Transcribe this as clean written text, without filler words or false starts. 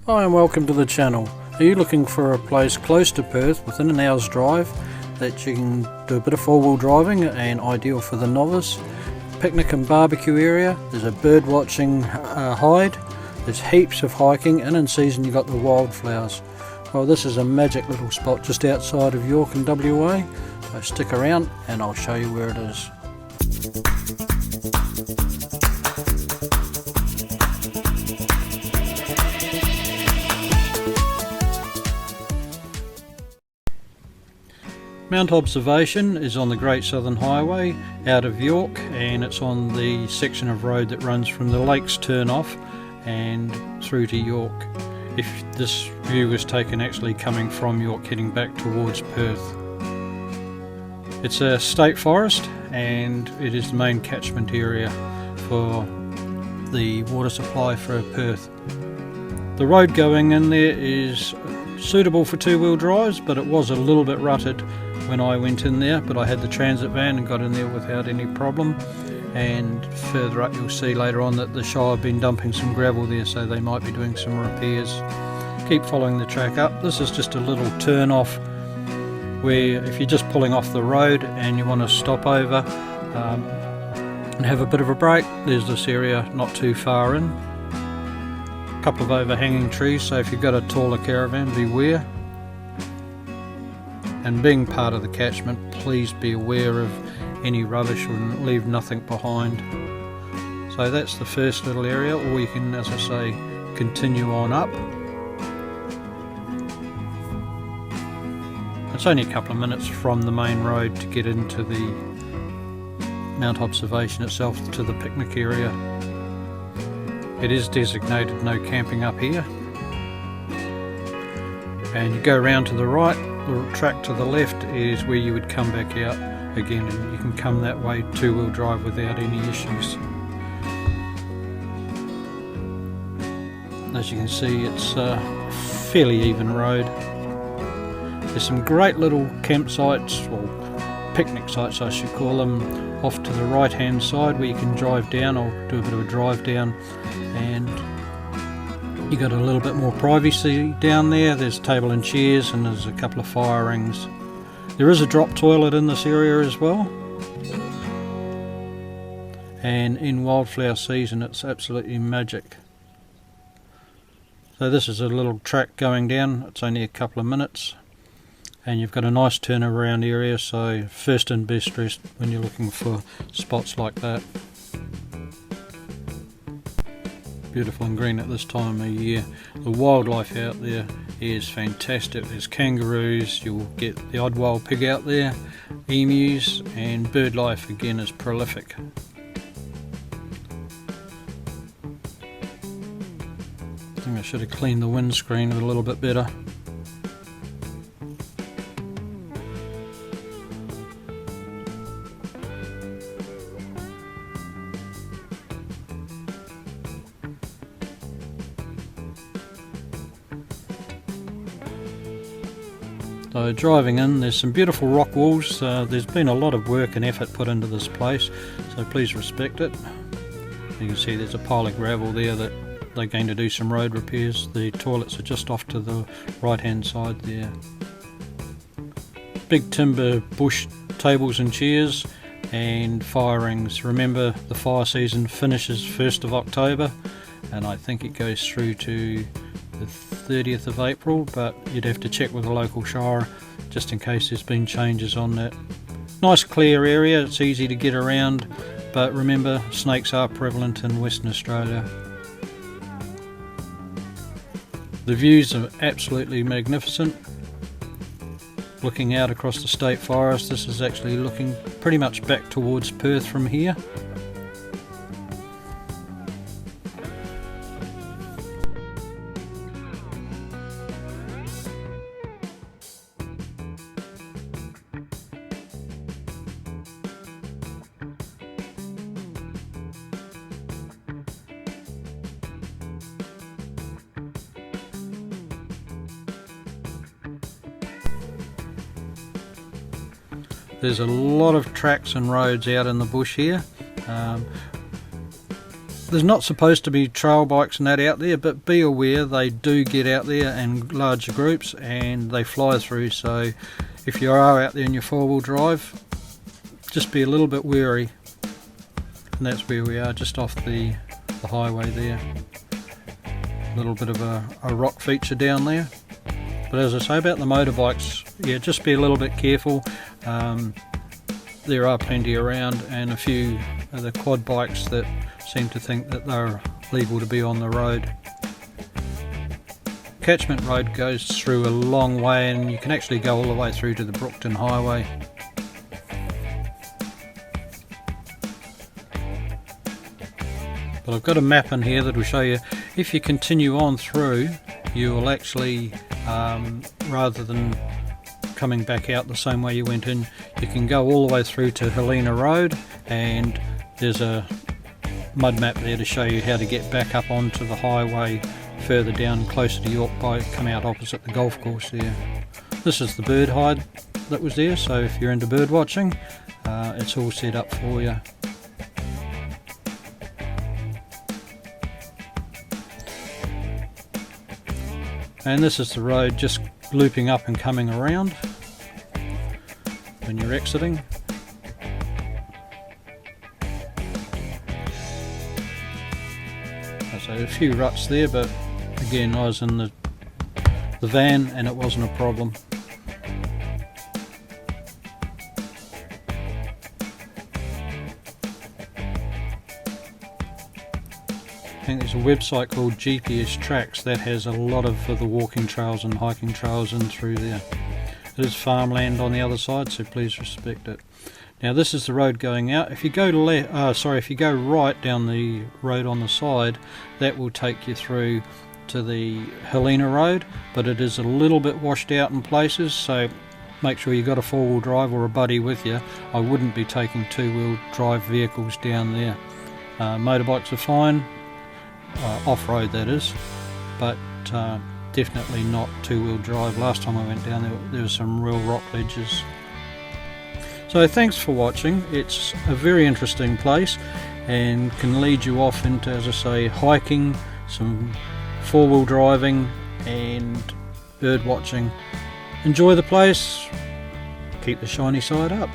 Hi and welcome to the channel. Are you looking for a place close to Perth within an hour's drive that you can do a bit of four-wheel driving and ideal for the novice? Picnic and barbecue area, there's a bird watching hide, there's heaps of hiking, and in season you've got the wildflowers. Well, this is a magic little spot just outside of York in WA, so stick around and I'll show you where it is. Mount Observation is on the Great Southern Highway out of York, and it's on the section of road that runs from the Lakes turn off and through to York. If this view was taken actually coming from York heading back towards Perth. It's a state forest and it is the main catchment area for the water supply for Perth. The road going in there is suitable for two-wheel drives, but it was a little bit rutted when I went in there, but I had the transit van and got in there without any problem. And further up you'll see later on that the Shire have been dumping some gravel there, so they might be doing some repairs. Keep following the track up. This is just a little turn off where if you're just pulling off the road and you want to stop over and have a bit of a break, there's this area not too far in. A couple of overhanging trees, so if you've got a taller caravan, beware. And being part of the catchment, please be aware of any rubbish and leave nothing behind. So that's the first little area, or you can, as I say, continue on up. It's only a couple of minutes from the main road to get into the Mount Observation itself, to the picnic area. It is designated no camping up here. And you go around to the right, the track to the left is where you would come back out again, and you can come that way two-wheel drive without any issues. As you can see, it's a fairly even road. There's some great little campsites, or picnic sites I should call them, off to the right hand side where you can drive down or do a bit of a drive down, and you got a little bit more privacy down there. There's a table and chairs, and there's a couple of fire rings. There is a drop toilet in this area as well, and in wildflower season it's absolutely magic. So this is a little track going down. It's only a couple of minutes, and you've got a nice turnaround area, so first and best dressed when you're looking for spots like that. Beautiful and green at this time of year. The wildlife out there is fantastic. There's kangaroos, you'll get the odd wild pig out there, emus, and bird life again is prolific. I think I should have cleaned the windscreen a little bit better. So driving in, there's some beautiful rock walls. There's been a lot of work and effort put into this place, so please respect it. You can see there's a pile of gravel there that they're going to do some road repairs. The toilets are just off to the right hand side there. Big timber bush tables and chairs and fire rings. Remember, the fire season finishes 1st of October and I think it goes through to the 30th of April, but you'd have to check with the local shire just in case there's been changes on that. Nice clear area, it's easy to get around, but remember, snakes are prevalent in Western Australia. The views are absolutely magnificent. Looking out across the state forest, this is actually looking pretty much back towards Perth from here. There's a lot of tracks and roads out in the bush here. there's not supposed to be trail bikes and that out there, but be aware they do get out there in larger groups and they fly through, so if you are out there in your four-wheel drive, just be a little bit wary. And that's where we are, just off the highway there. A little bit of a rock feature down there. But as I say about the motorbikes, yeah, just be a little bit careful. There are plenty around, and a few of the quad bikes that seem to think that they're legal to be on the road. Catchment Road goes through a long way, and you can actually go all the way through to the Brookton Highway. But I've got a map in here that will show you, if you continue on through, you will actually, rather than coming back out the same way you went in, you can go all the way through to Helena Road, and there's a mud map there to show you how to get back up onto the highway further down closer to York by come out opposite the golf course there. This is the bird hide that was there, so if you're into bird watching, it's all set up for you. And this is the road just looping up and coming around when you're exiting. So a few ruts there, but again, I was in the van and it wasn't a problem. I think there's a website called GPS Tracks that has a lot of the walking trails and hiking trails in through there. It is farmland on the other side, so please respect it. Now this is the road going out. If you go if you go right down the road on the side, that will take you through to the Helena Road, but it is a little bit washed out in places, so make sure you've got a four-wheel drive or a buddy with you. I wouldn't be taking two-wheel drive vehicles down there. Motorbikes are fine. Off-road that is, but definitely not two-wheel drive. Last time I went down there were some real rock ledges. So thanks for watching. It's a very interesting place and can lead you off into, as I say, hiking, some four-wheel driving and bird watching. Enjoy the place, keep the shiny side up.